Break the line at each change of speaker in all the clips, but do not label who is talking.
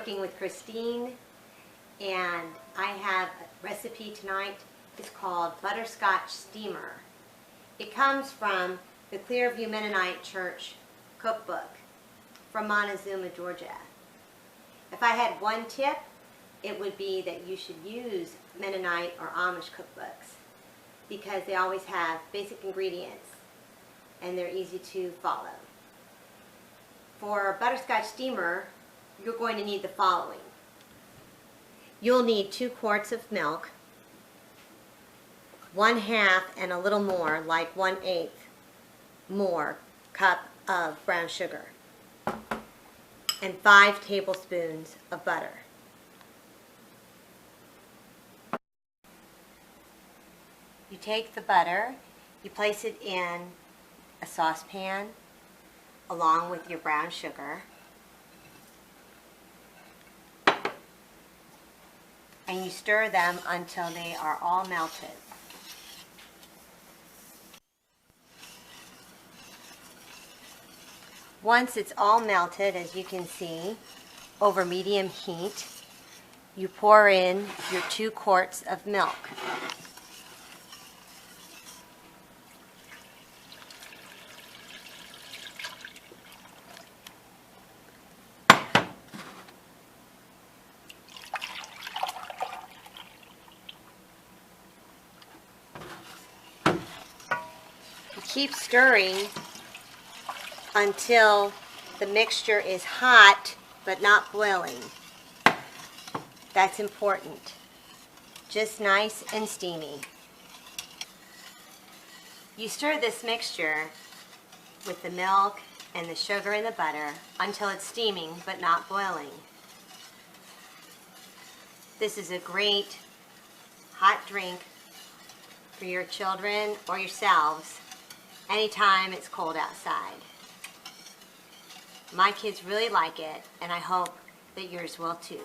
working with Christine, and I have a recipe tonight. It's called Butterscotch Steamer. It comes from the Clearview Mennonite Church cookbook from Montezuma, Georgia. If I had one tip, it would be that you should use Mennonite or Amish cookbooks because they always have basic ingredients and they're easy to follow. For Butterscotch Steamer, you're going to need the following. You'll need 2 quarts of milk, 1/2 and a little more, like 1/8 more cup of brown sugar, and 5 tablespoons of butter. You take the butter, you place it in a saucepan along with your brown sugar, and you stir them until they are all melted. Once it's all melted, as you can see, over medium heat, you pour in your 2 quarts of milk. Keep stirring until the mixture is hot but not boiling. That's important. Just nice and steamy. You stir this mixture with the milk and the sugar and the butter until it's steaming but not boiling. This is a great hot drink for your children or yourselves anytime it's cold outside. My kids really like it, and I hope that yours will too.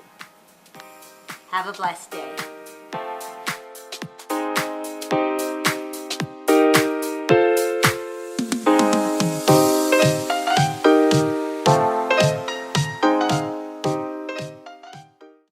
Have a blessed day.